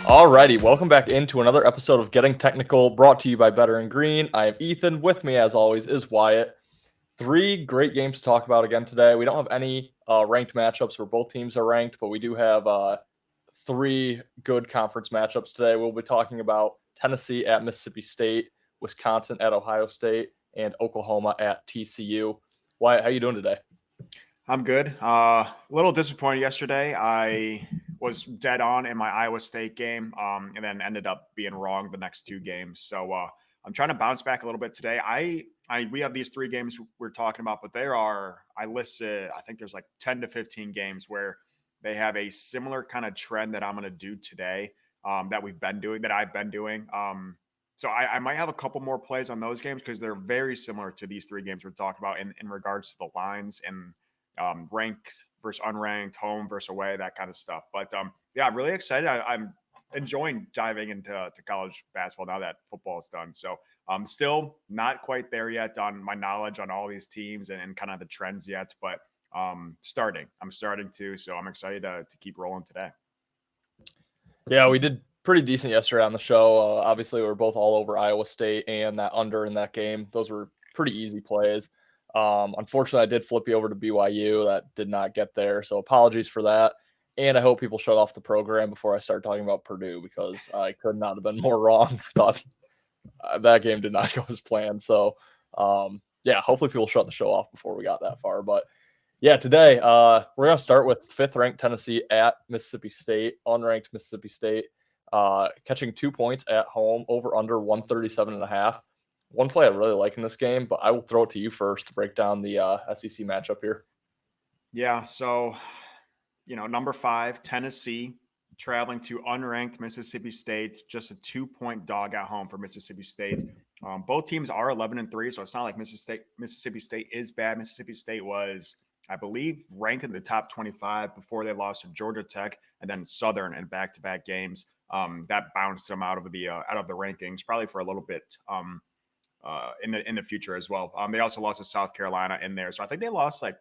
Alrighty, welcome back into another episode of Getting Technical, brought to you by Better and Green. I am Ethan. With me, as always, is Wyatt. Three great games to talk about again today. We don't have any ranked matchups where both teams are ranked, but we do have three good conference matchups today. We'll be talking about Tennessee at Mississippi State, Wisconsin at Ohio State, and Oklahoma at TCU. Wyatt, how you doing today? I'm good. A little disappointed yesterday. I was dead on in my Iowa State game, and then ended up being wrong the next two games. So I'm trying to bounce back a little bit today. We have these three games we're talking about, but I listed, I think there's like 10 to 15 games where they have a similar kind of trend that I'm going to do today, that I've been doing. So I might have a couple more plays on those games because they're very similar to these three games we're talking about in regards to the lines and ranked versus unranked, home versus away, that kind of stuff. But yeah, I'm really excited. I'm enjoying diving into college basketball now that football is done. So I'm still not quite there yet on my knowledge on all these teams and kind of the trends yet, but I'm starting to. So I'm excited to keep rolling today. Yeah, we did pretty decent yesterday on the show. Obviously, we were both all over Iowa State and that under in that game. Those were pretty easy plays. Unfortunately, I did flip you over to BYU. That did not get there, so apologies for that. And I hope people shut off the program before I start talking about Purdue because I could not have been more wrong. Thought that game did not go as planned. So, yeah, hopefully people shut the show off before we got that far. But yeah, today we're going to start with fifth-ranked Tennessee at Mississippi State, unranked Mississippi State, catching 2 points at home, over under 137.5. One play I really like in this game, but I will throw it to you first to break down the SEC matchup here. Yeah, so, number 5, Tennessee, traveling to unranked Mississippi State, just a 2-point dog at home for Mississippi State. Both teams are 11-3, so it's not like Mississippi State is bad. Mississippi State was, I believe, ranked in the top 25 before they lost to Georgia Tech and then Southern in back-to-back games. That bounced them out of the rankings, probably for a little bit. In the future as well. They also lost to South Carolina in there. So I think they lost like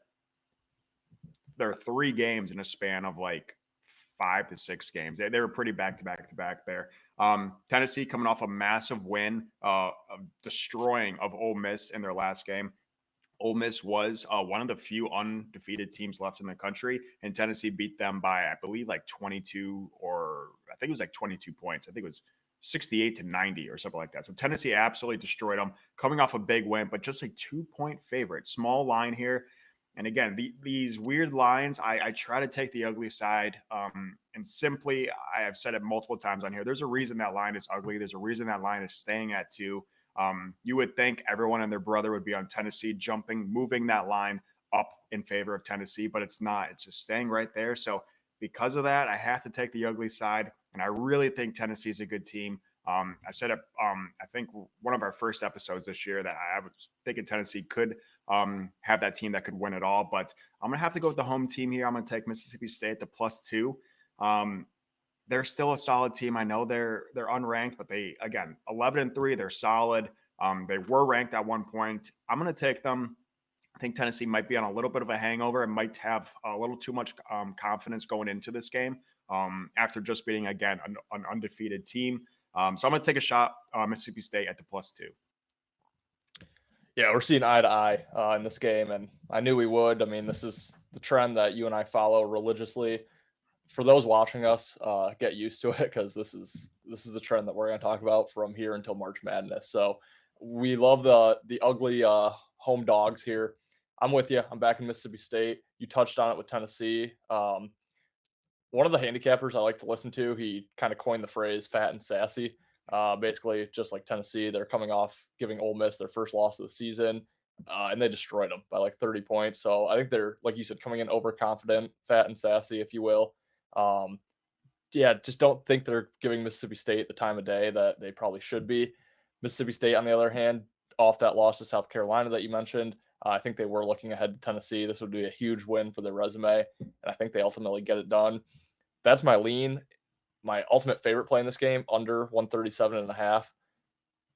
their 3 games in a span of like 5 to 6 games. They were pretty back to back there. Tennessee coming off a massive win, destroying of Ole Miss in their last game. Ole Miss was one of the few undefeated teams left in the country, and Tennessee beat them by, I believe, like 22 or I think it was like 22 points. I think it was 68-90 or something like that. So Tennessee absolutely destroyed them, coming off a big win, but just a 2-point favorite. Small line here. And again, these weird lines, I try to take the ugly side. And simply, I have said it multiple times on here, there's a reason that line is ugly. There's a reason that line is staying at 2. You would think everyone and their brother would be on Tennessee, moving that line up in favor of Tennessee, but it's not. It's just staying right there. So because of that, I have to take the ugly side. And I really think Tennessee is a good team. I said it, I think one of our first episodes this year that I was thinking Tennessee could have that team that could win it all. But I'm going to have to go with the home team here. I'm going to take Mississippi State to +2. They're still a solid team. I know they're unranked, but they, again, 11-3, they're solid. They were ranked at one point. I'm going to take them. I think Tennessee might be on a little bit of a hangover and might have a little too much confidence going into this game after just beating, again, an undefeated team. So I'm going to take a shot Mississippi State at the +2. Yeah, we're seeing eye to eye in this game, and I knew we would. I mean, this is the trend that you and I follow religiously. For those watching us, get used to it because this is the trend that we're going to talk about from here until March Madness. So we love the ugly home dogs here. I'm with you. I'm back in Mississippi State. You touched on it with Tennessee. One of the handicappers I like to listen to, he kind of coined the phrase "fat and sassy." Basically, just like Tennessee, they're coming off giving Ole Miss their first loss of the season, and they destroyed them by like 30 points. So I think they're, like you said, coming in overconfident, fat and sassy, if you will. Yeah, just don't think they're giving Mississippi State the time of day that they probably should be. Mississippi State, on the other hand, off that loss to South Carolina that you mentioned, I think they were looking ahead to Tennessee. This would be a huge win for their resume, and I think they ultimately get it done. That's my lean. My ultimate favorite play in this game, under 137.5.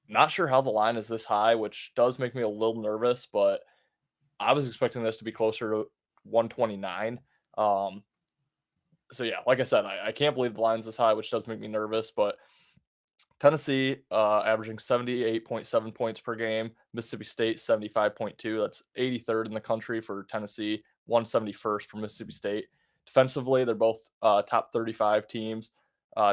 Not sure how the line is this high, which does make me a little nervous, but I was expecting this to be closer 129. So yeah, like I said, I can't believe the line's this high, which does make me nervous. But Tennessee averaging 78.7 points per game. Mississippi State 75.2. That's 83rd in the country for Tennessee, 171st for Mississippi State. Defensively, they're both top 35 teams.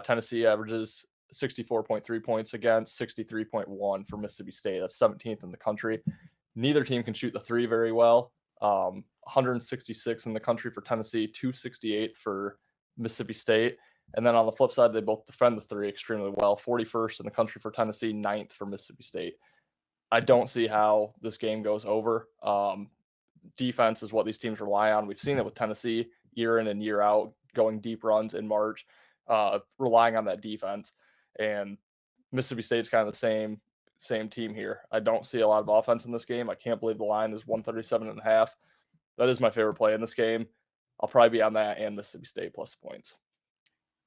Tennessee averages 64.3 points against 63.1 for Mississippi State. That's 17th in the country. Neither team can shoot the three very well. 166 in the country for Tennessee, 268 for Mississippi State. And then on the flip side, they both defend the three extremely well. 41st in the country for Tennessee, 9th for Mississippi State. I don't see how this game goes over. Defense is what these teams rely on. We've seen it with Tennessee year in and year out, going deep runs in March, relying on that defense. And Mississippi State's kind of the same team here. I don't see a lot of offense in this game. I can't believe the line is 137.5. That is my favorite play in this game. I'll probably be on that and Mississippi State plus points.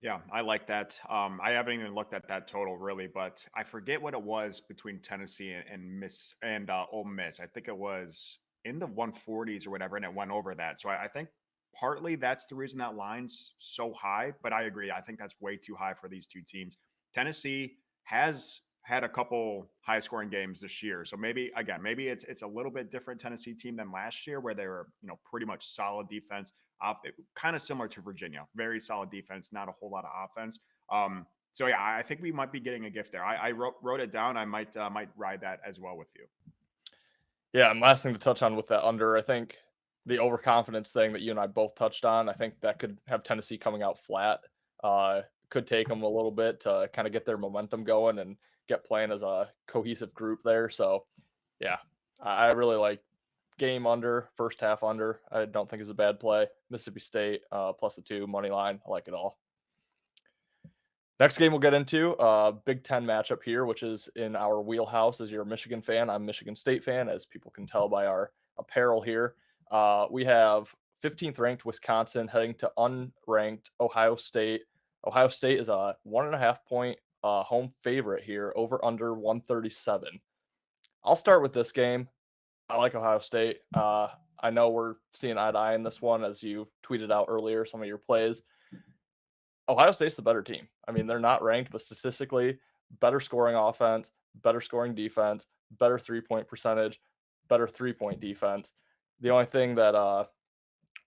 Yeah, I like that. I haven't even looked at that total really, but I forget what it was between Tennessee and Ole Miss. I think it was in the 140s or whatever, and it went over that. So I think partly that's the reason that line's so high. But I agree. I think that's way too high for these two teams. Tennessee has had a couple high scoring games this year. So maybe it's a little bit different Tennessee team than last year where they were, pretty much solid defense. Kind of similar to Virginia, very solid defense, not a whole lot of offense. So yeah, I think we might be getting a gift there. I wrote it down. I might ride that as well with you. Yeah, and last thing to touch on with that under, I think the overconfidence thing that you and I both touched on, I think that could have Tennessee coming out flat. Could take them a little bit to kind of get their momentum going and get playing as a cohesive group there. So yeah, I really like game under, first half under. I don't think is a bad play. Mississippi State plus a 2 money line. I like it all. Next game we'll get into Big Ten matchup here, which is in our wheelhouse. As you're a Michigan fan, I'm a Michigan State fan, as people can tell by our apparel here. We have 15th ranked Wisconsin heading to unranked Ohio State. Ohio State is a 1.5 point home favorite here, over under 137. I'll start with this game. I like Ohio State. I know we're seeing eye to eye in this one, as you tweeted out earlier, some of your plays. Ohio State's the better team. I mean, they're not ranked, but statistically, better scoring offense, better scoring defense, better 3-point percentage, better 3-point defense. The only thing that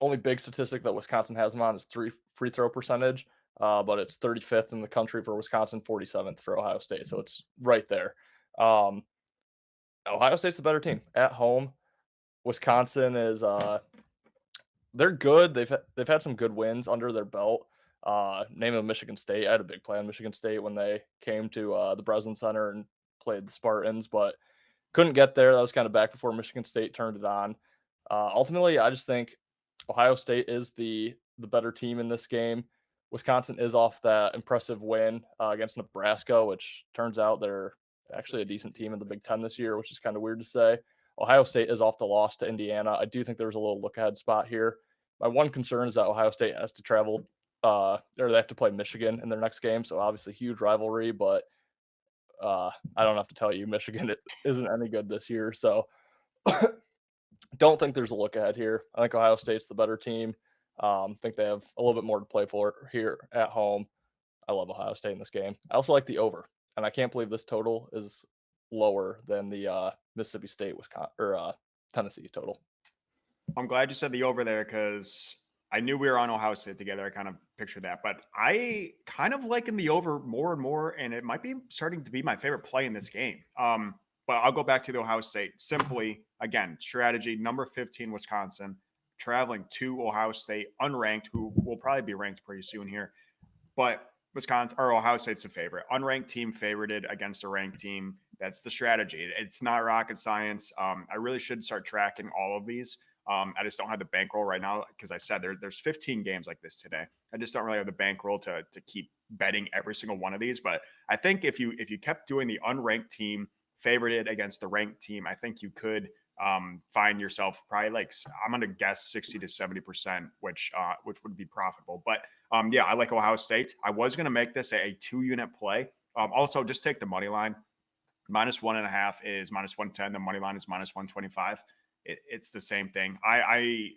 only big statistic that Wisconsin has them on is free throw percentage, but it's 35th in the country for Wisconsin, 47th for Ohio State. So it's right there. Ohio State's the better team at home. Wisconsin is they're good. They've had some good wins under their belt. Name of Michigan State. I had a big play on Michigan State when they came to the Breslin Center and played the Spartans, but couldn't get there. That was kind of back before Michigan State turned it on. Ultimately, I just think Ohio State is the better team in this game. Wisconsin is off that impressive win against Nebraska, which turns out they're actually a decent team in the Big Ten this year, which is kind of weird to say. Ohio State is off the loss to Indiana. I do think there's a little look ahead spot here. My one concern is that Ohio State has to travel or they have to play Michigan in their next game. So obviously huge rivalry, but I don't have to tell you, Michigan isn't any good this year. So don't think there's a look ahead here. I think Ohio State's the better team. Think they have a little bit more to play for here at home. I love Ohio State in this game. I also like the over, and I can't believe this total is lower than the Mississippi State, Wisconsin, or Tennessee total. I'm glad you said the over there because I knew we were on Ohio State together. I kind of pictured that, but I kind of liking the over more and more, and it might be starting to be my favorite play in this game. But I'll go back to the Ohio State. Simply, again, strategy, number 15, Wisconsin, traveling to Ohio State, unranked, who will probably be ranked pretty soon here. But Wisconsin or Ohio State's a favorite. Unranked team favorited against a ranked team. That's the strategy. It's not rocket science. I really should start tracking all of these. I just don't have the bankroll right now because I said there's 15 games like this today. I just don't really have the bankroll to keep betting every single one of these. But I think if you kept doing the unranked team favorited against the ranked team, I think you could find yourself probably like, I'm going to guess 60 to 70%, which would be profitable. But yeah, I like Ohio State. I was going to make this a 2-unit play. Also, just take the money line. -1.5 is -110. The money line is -125. It's the same thing. I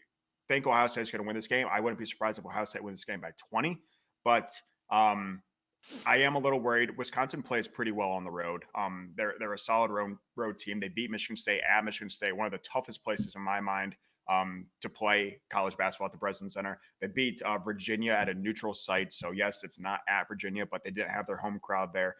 think Ohio State is going to win this game. I wouldn't be surprised if Ohio State wins this game by 20, but I am a little worried. Wisconsin plays pretty well on the road. They're a solid road team. They beat Michigan State at Michigan State, one of the toughest places in my mind to play college basketball at the Breslin Center. They beat Virginia at a neutral site. So yes, it's not at Virginia, but they didn't have their home crowd there.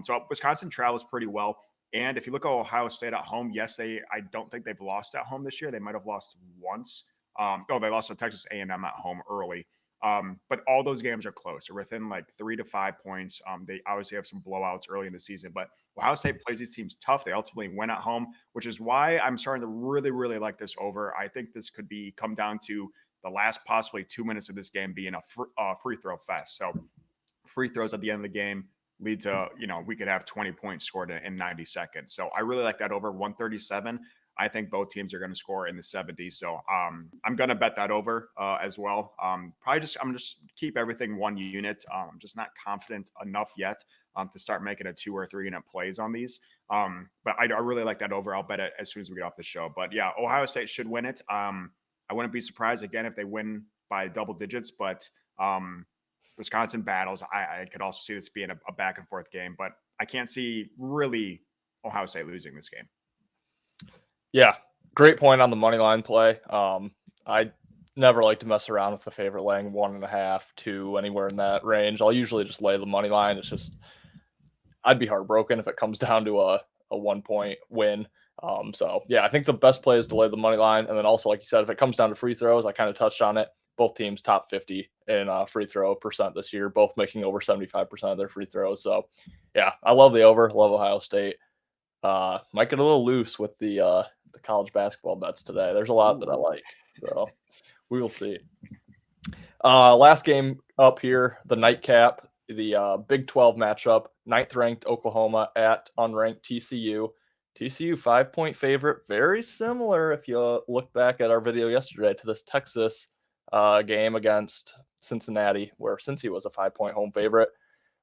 So Wisconsin travels pretty well. And if you look at Ohio State at home, yes, I don't think they've lost at home this year. They might have lost once. They lost to Texas A&M at home early. But all those games are close. They're within like 3 to 5 points. They obviously have some blowouts early in the season, but Ohio State plays these teams tough. They ultimately win at home, which is why I'm starting to really, really like this over. I think this could come down to the last possibly 2 minutes of this game being a free throw fest. So free throws at the end of the game lead to, we could have 20 points scored in 90 seconds. So I really like that over 137. I think both teams are going to score in the 70s. So I'm going to bet that over as well. I'm just keep everything one unit. I'm just not confident enough yet to start making a 2 or 3 unit plays on these. But I really like that over. I'll bet it as soon as we get off the show. But yeah, Ohio State should win it. I wouldn't be surprised again if they win by double digits, but Wisconsin battles. I could also see this being a back and forth game, but I can't see really Ohio State losing this game. Yeah, great point on the money line play. I never like to mess around with the favorite laying 1.5, 2, anywhere in that range. I'll usually just lay the money line. It's just I'd be heartbroken if it comes down to a 1-point win. So yeah, I think the best play is to lay the money line, and then also, like you said, if it comes down to free throws, I kind of touched on it. Both teams top 50 in free throw percent this year, both making over 75% of their free throws. So yeah, I love the over. Love Ohio State. Might get a little loose with the college basketball bets today. There's a lot that I like, so we will see. Last game up here, the nightcap, the Big 12 matchup, 9th ranked Oklahoma at unranked TCU. TCU 5-point favorite, very similar if you look back at our video yesterday to this Texas game against Cincinnati, where Cincy was a 5-point home favorite.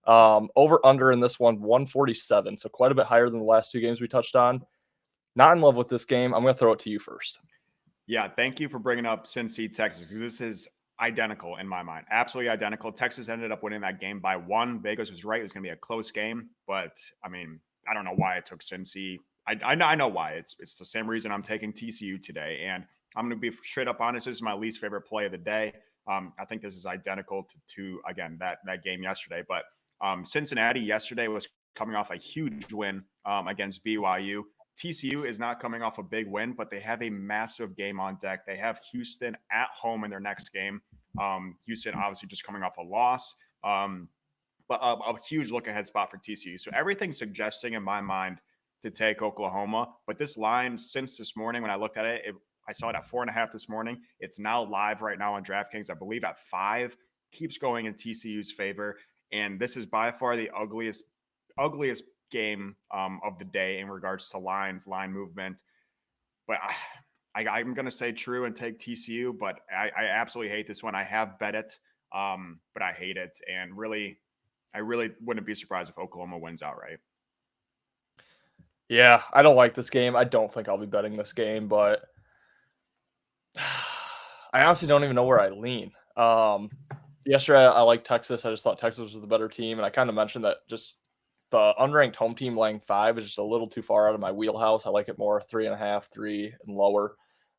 Over under in this one, 147. So quite a bit higher than the last 2 games we touched on. Not in love with this game. I'm going to throw it to you first. Yeah, thank you for bringing up Cincy, Texas, because this is identical in my mind. Absolutely identical. Texas ended up winning that game by 1. Vegas was right. It was going to be a close game, but I mean, I don't know why it took Cincy. I know why. It's the same reason I'm taking TCU today, and I'm going to be straight up honest. This is my least favorite play of the day. I think this is identical to again that game yesterday. But Cincinnati yesterday was coming off a huge win against BYU. TCU is not coming off a big win, but they have a massive game on deck. They have Houston at home in their next game. Houston obviously just coming off a loss, but a huge look-ahead spot for TCU. So everything's suggesting in my mind to take Oklahoma. But this line, since this morning when I looked at it, I saw it at 4.5 this morning. It's now live right now on DraftKings, I believe at 5. Keeps going in TCU's favor. And this is by far the ugliest game of the day in regards to line movement. But I'm going to say true and take TCU, but I absolutely hate this one. I have bet it, but I hate it. And I really wouldn't be surprised if Oklahoma wins outright. Yeah, I don't like this game. I don't think I'll be betting this game, but I honestly don't even know where I lean. Yesterday, I liked Texas. I just thought Texas was the better team, and I kind of mentioned that just the unranked home team laying 5 is just a little too far out of my wheelhouse. I like it more 3.5, 3 and lower.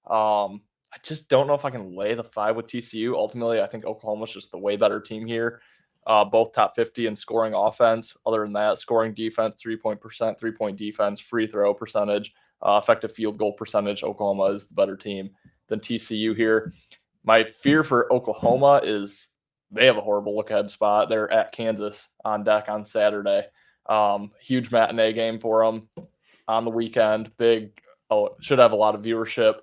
I just don't know if I can lay the 5 with TCU. Ultimately, I think Oklahoma's just the way better team here. Both top 50 in scoring offense. Other than that, scoring defense, 3-point percent, 3-point defense, free throw percentage, effective field goal percentage. Oklahoma is the better team than TCU here. My fear for Oklahoma is they have a horrible look-ahead spot. They're at Kansas on deck on Saturday. Huge matinee game for them on the weekend. Should have a lot of viewership.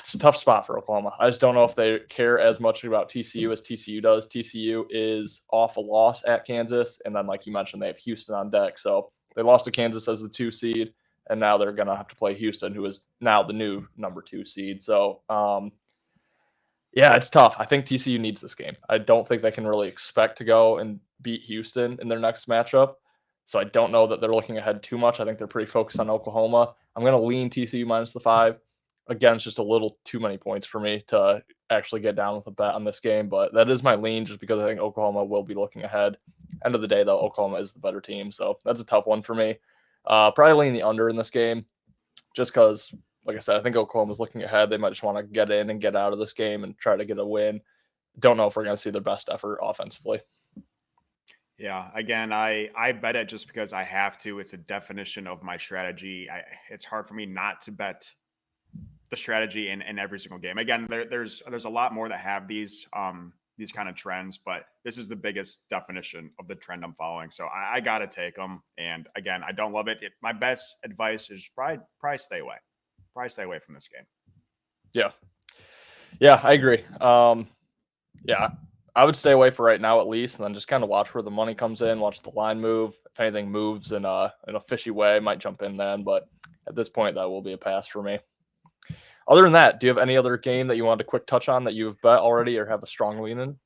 It's a tough spot for Oklahoma. I just don't know if they care as much about TCU as TCU does. TCU is off a loss at Kansas, and then, like you mentioned, they have Houston on deck. So they lost to Kansas as the 2 seed, and now they're going to have to play Houston, who is now the new number 2 seed. So, yeah, it's tough. I think TCU needs this game. I don't think they can really expect to go and beat Houston in their next matchup. So I don't know that they're looking ahead too much. I think they're pretty focused on Oklahoma. I'm going to lean TCU minus the 5. again, it's just a little too many points for me to actually get down with a bet on this game. But that is my lean, just because I think Oklahoma will be looking ahead. End of the day, though, Oklahoma is the better team, so that's a tough one for me. Probably lean the under in this game, just because, like I said, I think Oklahoma's looking ahead. They might just want to get in and get out of this game and try to get a win. Don't know if we're going to see their best effort offensively. Yeah, again, I bet it just because I have to. It's a definition of my strategy. It's hard for me not to bet the strategy in every single game. Again, there's a lot more that have these kind of trends, but this is the biggest definition of the trend I'm following. So I got to take them. And again, I don't love it. My best advice is probably stay away. Probably stay away from this game. Yeah, I agree. Yeah, I would stay away for right now at least, and then just kind of watch where the money comes in, watch the line move. If anything moves in a fishy way, I might jump in then. But at this point, that will be a pass for me. Other than that, do you have any other game that you wanted to quick touch on that you've bet already or have a strong lean in?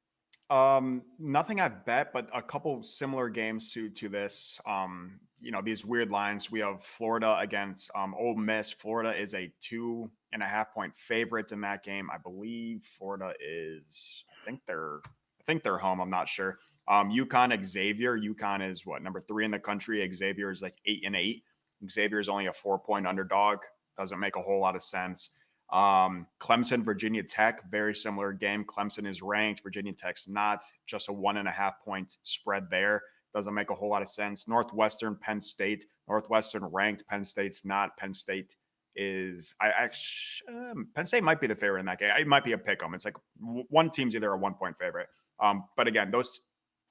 Nothing I've bet, but a couple similar games to this. These weird lines. We have Florida against Ole Miss. Florida is a 2.5-point favorite in that game. I believe Florida is. I think they're home. I'm not sure. UConn Xavier. UConn is number 3 in the country. Xavier is like 8-8. Xavier is only a 4-point underdog. Doesn't make a whole lot of sense. Clemson, Virginia Tech, very similar game. Clemson is ranked, Virginia Tech's not. Just a 1.5-point spread there. Doesn't make a whole lot of sense. Northwestern, Penn State. Northwestern ranked, Penn State's not. Penn State is Penn State might be the favorite in that game. It might be a pick 'em. It's like one team's either a 1-point favorite. But again, those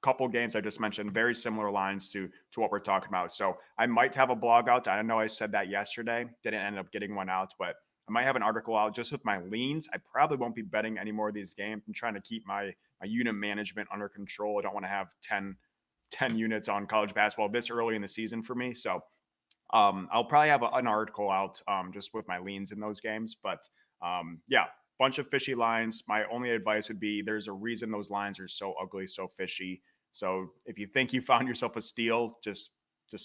couple games I just mentioned, very similar lines to what we're talking about. So I might have a blog out. I know I said that yesterday. Didn't end up getting one out, but I might have an article out just with my leans. I probably won't be betting any more of these games. I'm trying to keep my unit management under control. I don't want to have 10 units on college basketball this early in the season for me. So I'll probably have an article out just with my leans in those games. But bunch of fishy lines. My only advice would be there's a reason those lines are so ugly, so fishy. So if you think you found yourself a steal, just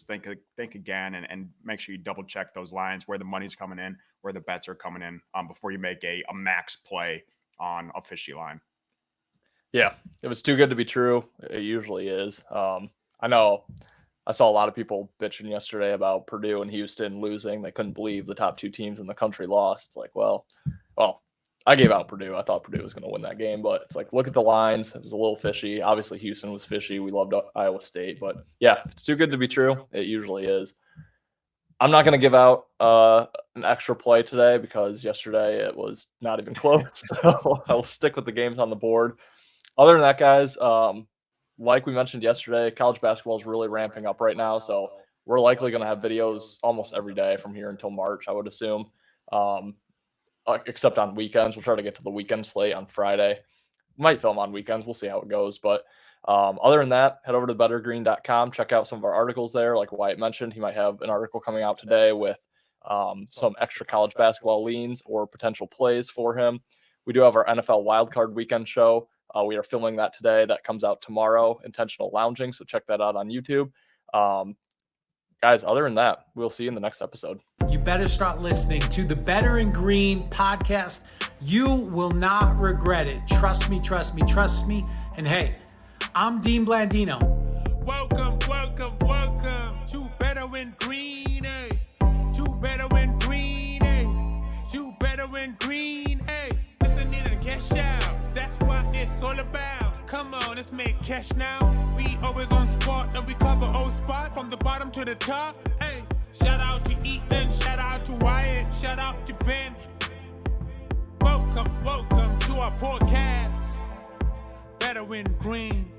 think again and make sure you double check those lines, where the money's coming in, where the bets are coming in before you make a max play on a fishy line. Yeah, if it's too good to be true, it usually is. I know I saw a lot of people bitching yesterday about Purdue and Houston losing. They couldn't believe the top 2 teams in the country lost. It's like, well, I gave out Purdue. I thought Purdue was going to win that game, but it's like, look at the lines. It was a little fishy. Obviously, Houston was fishy. We loved Iowa State, but yeah, if it's too good to be true, it usually is. I'm not going to give out an extra play today because yesterday it was not even close. So I'll stick with the games on the board. Other than that, guys, like we mentioned yesterday, college basketball is really ramping up right now. So we're likely going to have videos almost every day from here until March, I would assume. Except on weekends. We'll try to get to the weekend slate on Friday. Might film on weekends. We'll see how it goes. But other than that, head over to bettergreen.com. Check out some of our articles there. Like Wyatt mentioned, he might have an article coming out today with some extra college basketball leans or potential plays for him. We do have our NFL wildcard weekend show. We are filming that today. That comes out tomorrow, Intentional Lounging. So check that out on YouTube. Guys, other than that, we'll see you in the next episode. You better start listening to the Better in Green podcast. You will not regret it. Trust me, trust me, trust me. And hey, I'm Dean Blandino. Welcome to Better in Green, eh? To Better in Green, eh? To Better in Green, eh? Listen in and cash out. That's what it's all about. Come on, let's make cash now. We always on spot and we cover old spot from the bottom to the top. Hey, shout out to Ethan, shout out to Wyatt, shout out to Ben. Welcome to our podcast. Better in Green.